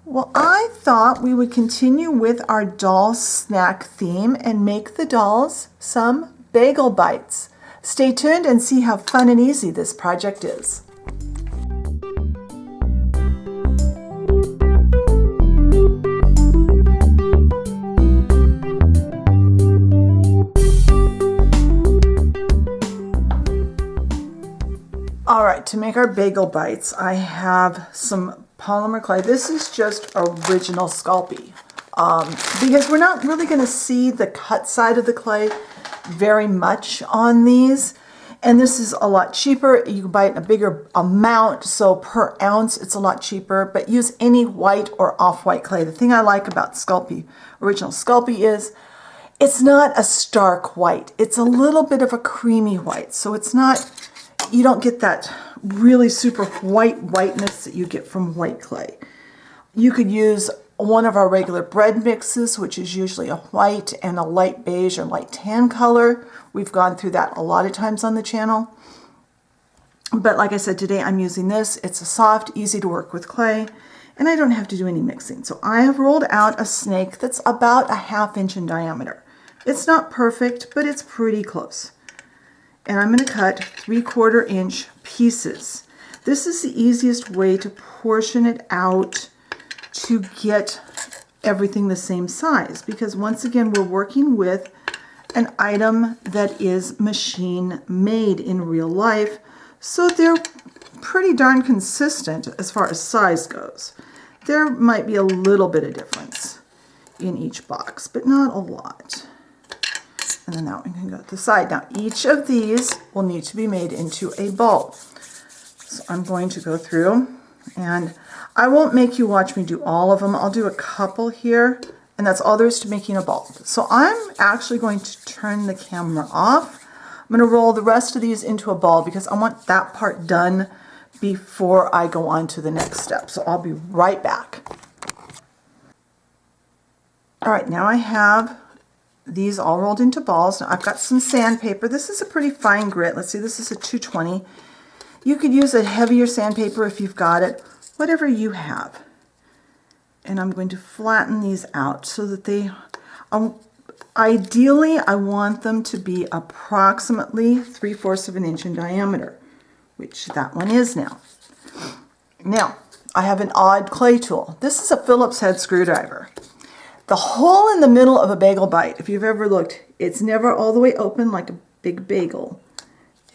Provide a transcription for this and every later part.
Well, I thought we would continue with our doll snack theme and make the dolls some bagel bites. Stay tuned and see how fun and easy this project is. All right, to make our bagel bites, I have some polymer clay. This is just original Sculpey because we're not really going to see the cut side of the clay very much on these. And this is a lot cheaper. You can buy it in a bigger amount, so per ounce it's a lot cheaper, but use any white or off-white clay. The thing I like about Sculpey, original Sculpey, is it's not a stark white. It's a little bit of a creamy white, so it's not, you don't get that really super whiteness that you get from white clay. You could use one of our regular bread mixes, which is usually a white and a light beige or light tan color. We've gone through that a lot of times on the channel. But like I said, today I'm using this. It's a soft, easy to work with clay, and I don't have to do any mixing. So I have rolled out a snake that's about a 1/2 inch in diameter. It's not perfect, but it's pretty close. And I'm going to cut 3/4 inch pieces. This is the easiest way to portion it out to get everything the same size, because once again we're working with an item that is machine made in real life, so they're pretty darn consistent as far as size goes. There might be a little bit of difference in each box, but not a lot. And then that one can go to the side. Now each of these will need to be made into a ball. So I'm going to go through, and I won't make you watch me do all of them. I'll do a couple here, and that's all there is to making a ball. So I'm actually going to turn the camera off. I'm going to roll the rest of these into a ball because I want that part done before I go on to the next step. So I'll be right back. All right, now I have these all rolled into balls. Now I've got some sandpaper. This is a pretty fine grit. Let's see, this is a 220. You could use a heavier sandpaper if you've got it, whatever you have. And I'm going to flatten these out so that they, ideally I want them to be approximately 3/4 of an inch in diameter, which that one is now. Now, I have an odd clay tool. This is a Phillips head screwdriver. The hole in the middle of a bagel bite, if you've ever looked, it's never all the way open like a big bagel.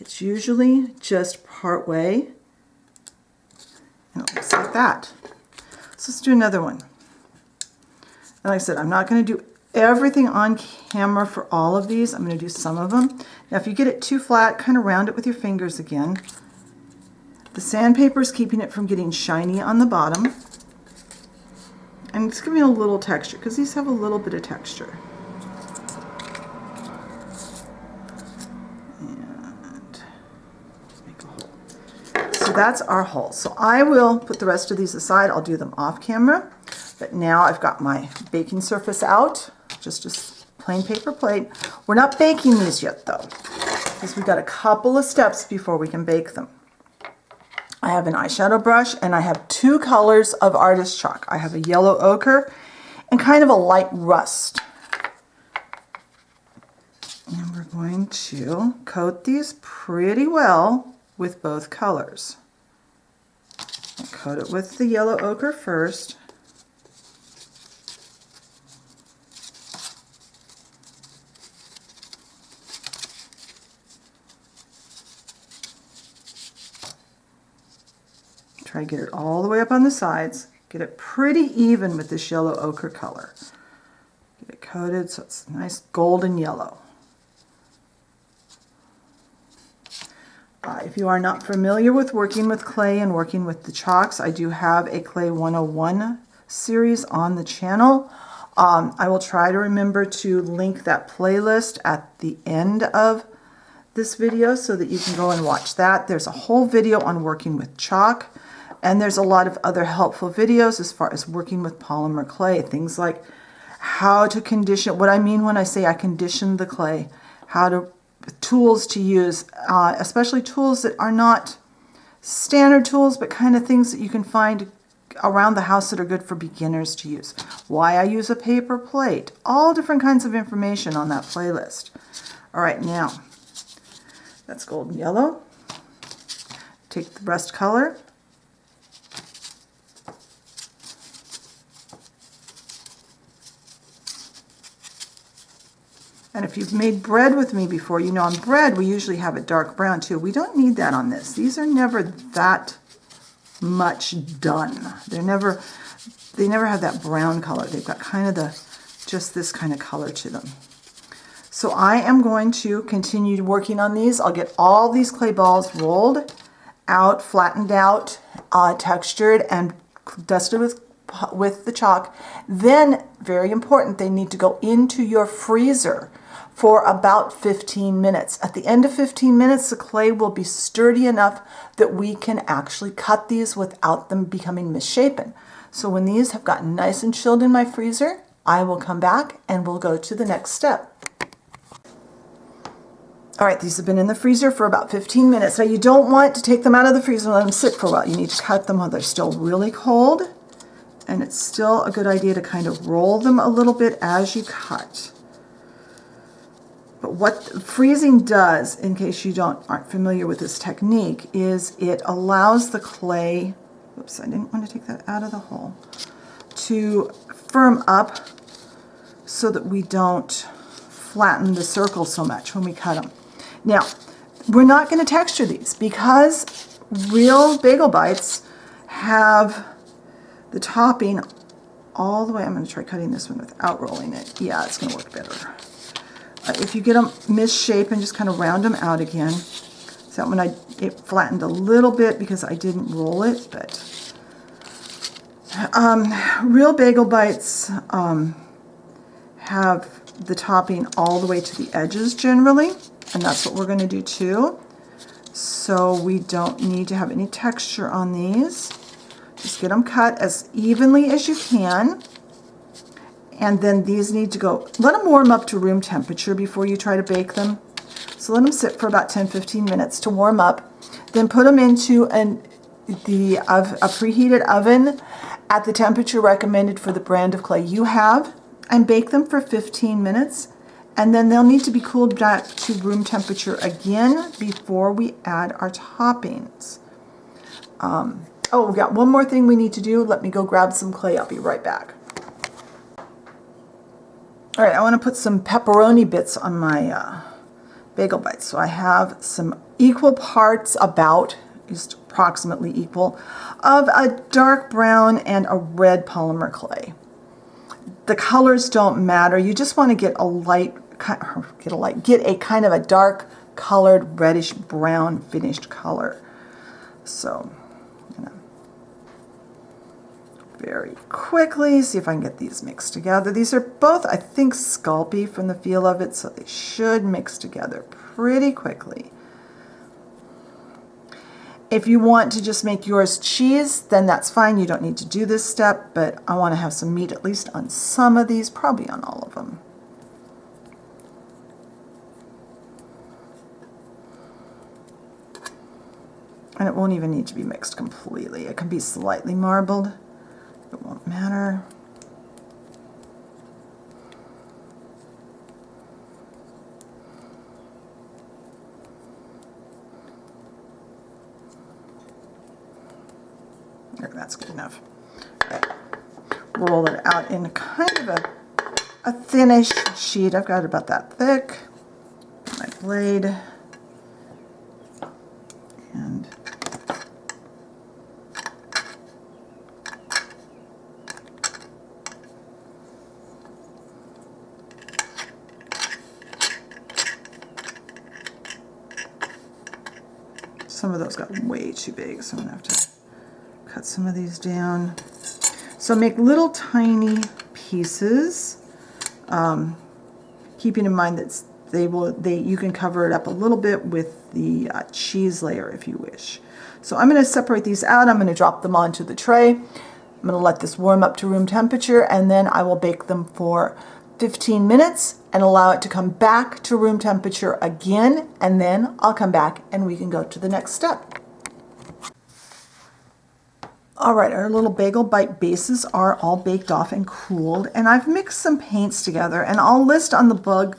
It's usually just part way, and it looks like that. So let's do another one. And like I said, I'm not going to do everything on camera for all of these. I'm going to do some of them. Now if you get it too flat, kind of round it with your fingers again. The sandpaper is keeping it from getting shiny on the bottom. And it's giving a little texture, because these have a little bit of texture. And make a hole. So that's our hole. So I will put the rest of these aside. I'll do them off camera. But now I've got my baking surface out, just a plain paper plate. We're not baking these yet though, because we've got a couple of steps before we can bake them. I have an eyeshadow brush, and I have 2 colors of artist chalk. I have a yellow ochre and kind of a light rust. And we're going to coat these pretty well with both colors. I'll coat it with the yellow ochre first. Try to get it all the way up on the sides. Get it pretty even with this yellow ochre color. Get it coated so it's nice golden yellow. If you are not familiar with working with clay and working with the chalks, I do have a Clay 101 series on the channel. I will try to remember to link that playlist at the end of this video so that you can go and watch that. There's a whole video on working with chalk. And there's a lot of other helpful videos as far as working with polymer clay. Things like how to condition, what I mean when I say I condition the clay, tools to use, especially tools that are not standard tools, but kind of things that you can find around the house that are good for beginners to use. Why I use a paper plate. All different kinds of information on that playlist. All right, now, that's golden yellow. Take the rust color. And if you've made bread with me before, you know on bread we usually have a dark brown too. We don't need that on this. These are never that much done. They never have that brown color. They've got kind of just this kind of color to them. So I am going to continue working on these. I'll get all these clay balls rolled out, flattened out, textured, and dusted with the chalk. Then, very important, they need to go into your freezer for about 15 minutes. At the end of 15 minutes, the clay will be sturdy enough that we can actually cut these without them becoming misshapen. So when these have gotten nice and chilled in my freezer, I will come back and we'll go to the next step. All right, these have been in the freezer for about 15 minutes. Now you don't want to take them out of the freezer and let them sit for a while. You need to cut them while they're still really cold. And it's still a good idea to kind of roll them a little bit as you cut. But what freezing does, in case you aren't familiar with this technique, is it allows the clay, oops, I didn't want to take that out of the hole, to firm up so that we don't flatten the circle so much when we cut them. Now, we're not going to texture these because real Bagel Bites have the topping all the way. I'm going to try cutting this one without rolling it. Yeah, it's going to work better. If you get them misshapen, just kind of round them out again. So when it flattened a little bit because I didn't roll it, but real Bagel Bites have the topping all the way to the edges generally, and that's what we're going to do too. So we don't need to have any texture on these. Just get them cut as evenly as you can. And then these need to go, let them warm up to room temperature before you try to bake them. So let them sit for about 10-15 minutes to warm up. Then put them into a preheated oven at the temperature recommended for the brand of clay you have, and bake them for 15 minutes. And then they'll need to be cooled back to room temperature again before we add our toppings. Oh, we got one more thing we need to do. Let me go grab some clay. I'll be right back. All right, I want to put some pepperoni bits on my Bagel Bites. So I have some equal parts, just approximately equal, of a dark brown and a red polymer clay. The colors don't matter. You just want to get a kind of a dark colored reddish brown finished color. So very quickly see if I can get these mixed together. These are both, I think, Sculpey from the feel of it, so they should mix together pretty quickly. If you want to just make yours cheese, then that's fine. You don't need to do this step, but I want to have some meat at least on some of these, probably on all of them. And it won't even need to be mixed completely. It can be slightly marbled. It won't matter. There, that's good enough. Okay. Roll it out in kind of a thinnish sheet. I've got it about that thick. My blade. And some of those got way too big, so I'm going to have to cut some of these down. So make little tiny pieces, keeping in mind that you can cover it up a little bit with the cheese layer if you wish. So I'm going to separate these out. I'm going to drop them onto the tray. I'm going to let this warm up to room temperature, and then I will bake them for 15 minutes and allow it to come back to room temperature again, and then I'll come back and we can go to the next step. All right, our little bagel bite bases are all baked off and cooled, and I've mixed some paints together, and I'll list on the blog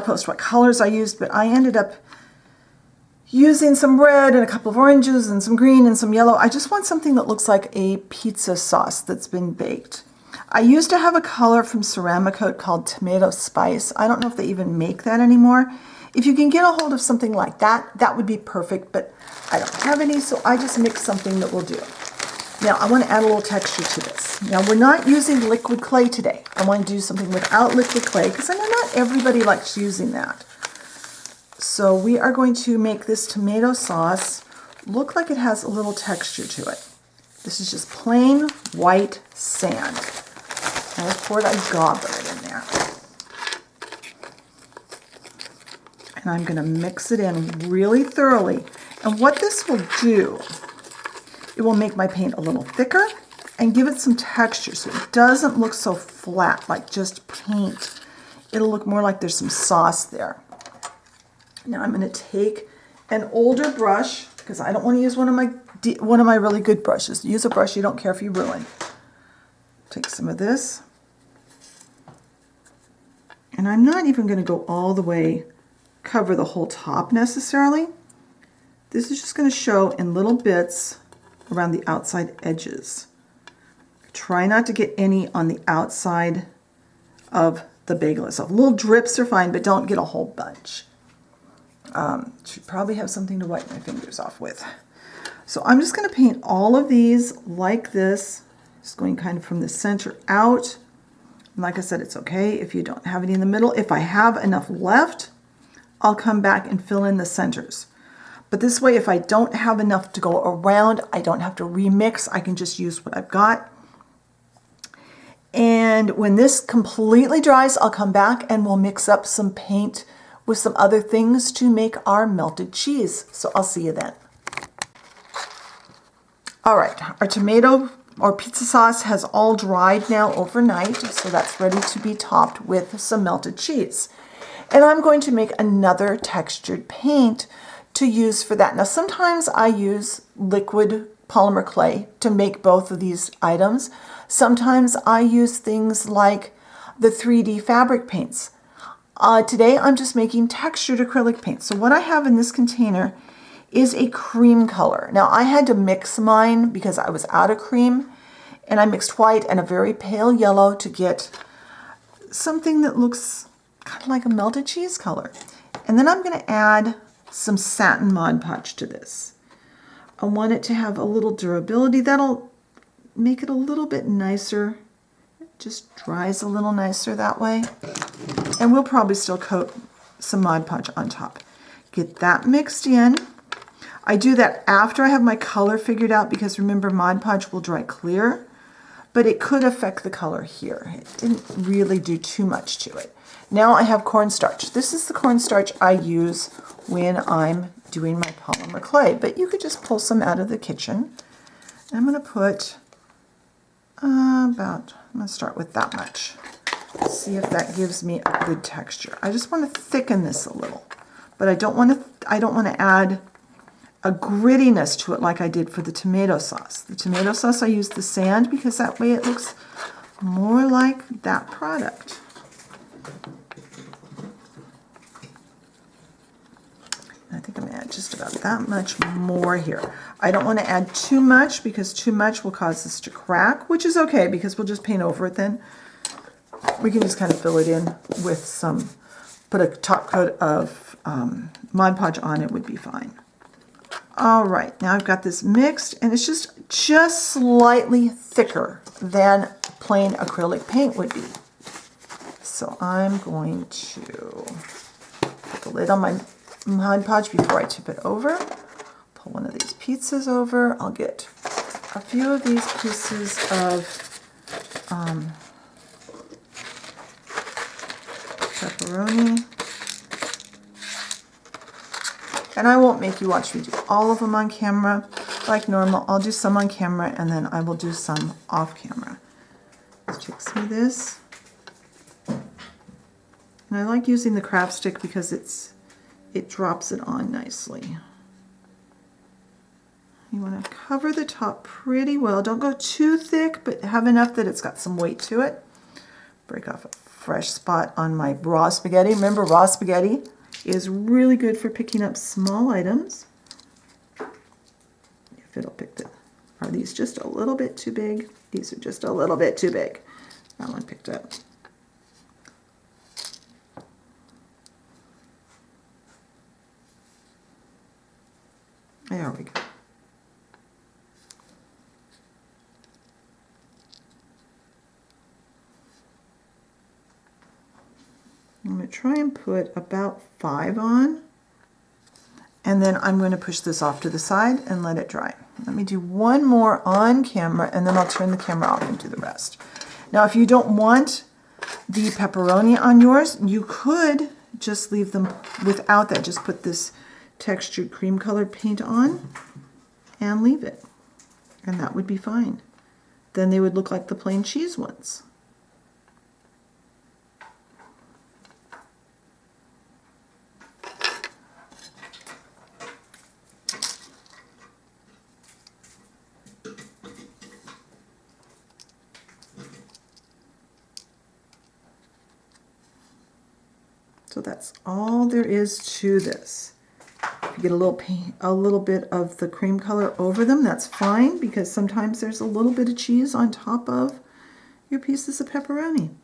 post what colors I used, but I ended up using some red and a couple of oranges and some green and some yellow. I just want something that looks like a pizza sauce that's been baked. I used to have a color from Ceramicoat called Tomato Spice. I don't know if they even make that anymore. If you can get a hold of something like that, that would be perfect, but I don't have any, so I just mixed something that will do. Now, I want to add a little texture to this. Now, we're not using liquid clay today. I want to do something without liquid clay, because I know not everybody likes using that. So we are going to make this tomato sauce look like it has a little texture to it. This is just plain white sand. And I poured a goblet in there. And I'm going to mix it in really thoroughly. And what this will do, it will make my paint a little thicker and give it some texture so it doesn't look so flat like just paint. It'll look more like there's some sauce there. Now I'm going to take an older brush, because I don't want to use one of my really good brushes. Use a brush you don't care if you ruin. Take some of this. And I'm not even going to go all the way, cover the whole top necessarily. This is just going to show in little bits around the outside edges. Try not to get any on the outside of the bagel itself. Little drips are fine, but don't get a whole bunch. Should probably have something to wipe my fingers off with. So I'm just going to paint all of these like this, just going kind of from the center out. And like I said, it's okay if you don't have any in the middle. If I have enough left, I'll come back and fill in the centers. But this way, if I don't have enough to go around, I don't have to remix. I can just use what I've got. And when this completely dries, I'll come back and we'll mix up some paint with some other things to make our melted cheese. So I'll see you then. All right, our tomato or pizza sauce has all dried now overnight, so that's ready to be topped with some melted cheese. And I'm going to make another textured paint to use for that. Now, sometimes I use liquid polymer clay to make both of these items. Sometimes I use things like the 3D fabric paints. Today I'm just making textured acrylic paint. So what I have in this container is a cream color. Now I had to mix mine because I was out of cream, and I mixed white and a very pale yellow to get something that looks kind of like a melted cheese color. And then I'm going to add some satin Mod Podge to this. I want it to have a little durability. That'll make it a little bit nicer. It just dries a little nicer that way. And we'll probably still coat some Mod Podge on top. Get that mixed in. I do that after I have my color figured out, because remember, Mod Podge will dry clear, but it could affect the color here. It didn't really do too much to it. Now I have cornstarch. This is the cornstarch I use when I'm doing my polymer clay, but you could just pull some out of the kitchen. I'm going to put I'm going to start with that much. See if that gives me a good texture. I just want to thicken this a little, but I don't want to add a grittiness to it like I did for the tomato sauce. The tomato sauce I used the sand because that way it looks more like that product. I think I'm going to add just about that much more here. I don't want to add too much because too much will cause this to crack, which is okay because we'll just paint over it then. We can just kind of fill it in with some, put a top coat of Mod Podge on it would be fine. All right, now I've got this mixed, and it's just slightly thicker than plain acrylic paint would be. So I'm going to put the lid on my Mod Podge before I tip it over. Pull one of these pizzas over. I'll get a few of these pieces of pepperoni. And I won't make you watch me do all of them on camera like normal. I'll do some on camera and then I will do some off camera. Let's take some of this. And I like using the craft stick because it drops it on nicely. You want to cover the top pretty well. Don't go too thick, but have enough that it's got some weight to it. Break off a fresh spot on my raw spaghetti. Remember, raw spaghetti is really good for picking up small items. If it'll pick it. Are these just a little bit too big? These are just a little bit too big. That one picked up. There we go. I'm going to try and put about 5 on, and then I'm going to push this off to the side and let it dry. Let me do one more on camera, and then I'll turn the camera off and do the rest. Now, if you don't want the pepperoni on yours, you could just leave them without that. Just put this textured cream colored paint on and leave it, and that would be fine. Then they would look like the plain cheese ones. So that's all there is to this. If you get a little paint, a little bit of the cream color over them, that's fine, because sometimes there's a little bit of cheese on top of your pieces of pepperoni.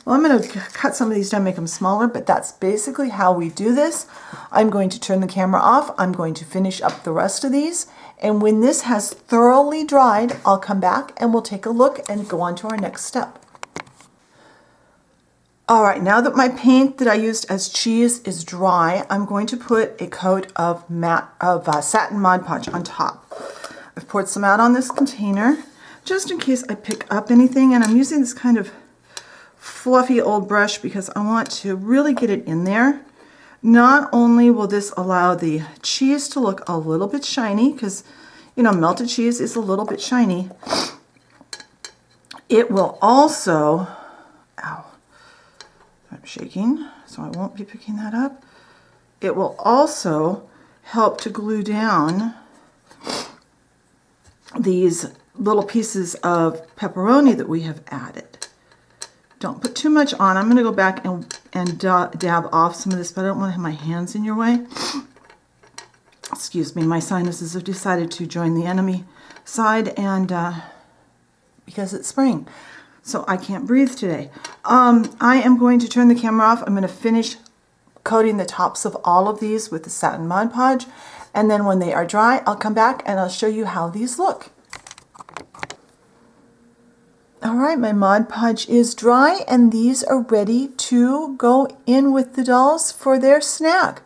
Well, I'm going to cut some of these down, make them smaller, but that's basically how we do this. I'm going to turn the camera off. I'm going to finish up the rest of these, and when this has thoroughly dried, I'll come back and we'll take a look and go on to our next step. All right, now that my paint that I used as cheese is dry, I'm going to put a coat of satin Mod Podge on top. I've poured some out on this container, just in case I pick up anything, and I'm using this kind of fluffy old brush because I want to really get it in there. Not only will this allow the cheese to look a little bit shiny, because, you know, melted cheese is a little bit shiny, it will also, ow, I'm shaking, so I won't be picking that up. It will also help to glue down these little pieces of pepperoni that we have added. Don't put too much on. I'm going to go back and dab off some of this, but I don't want to have my hands in your way. Excuse me, my sinuses have decided to join the enemy side, and because it's spring. So I can't breathe today. I am going to turn the camera off. I'm going to finish coating the tops of all of these with the satin Mod Podge. And then when they are dry, I'll come back and I'll show you how these look. All right, my Mod Podge is dry and these are ready to go in with the dolls for their snack.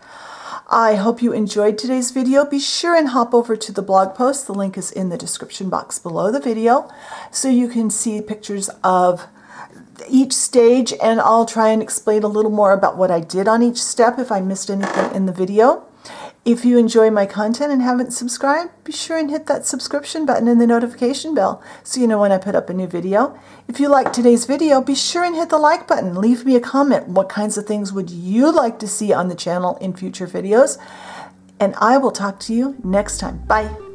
I hope you enjoyed today's video. Be sure and hop over to the blog post. The link is in the description box below the video, so you can see pictures of each stage, and I'll try and explain a little more about what I did on each step if I missed anything in the video. If you enjoy my content and haven't subscribed, be sure and hit that subscription button and the notification bell so you know when I put up a new video. If you liked today's video, be sure and hit the like button. Leave me a comment. What kinds of things would you like to see on the channel in future videos? And I will talk to you next time. Bye.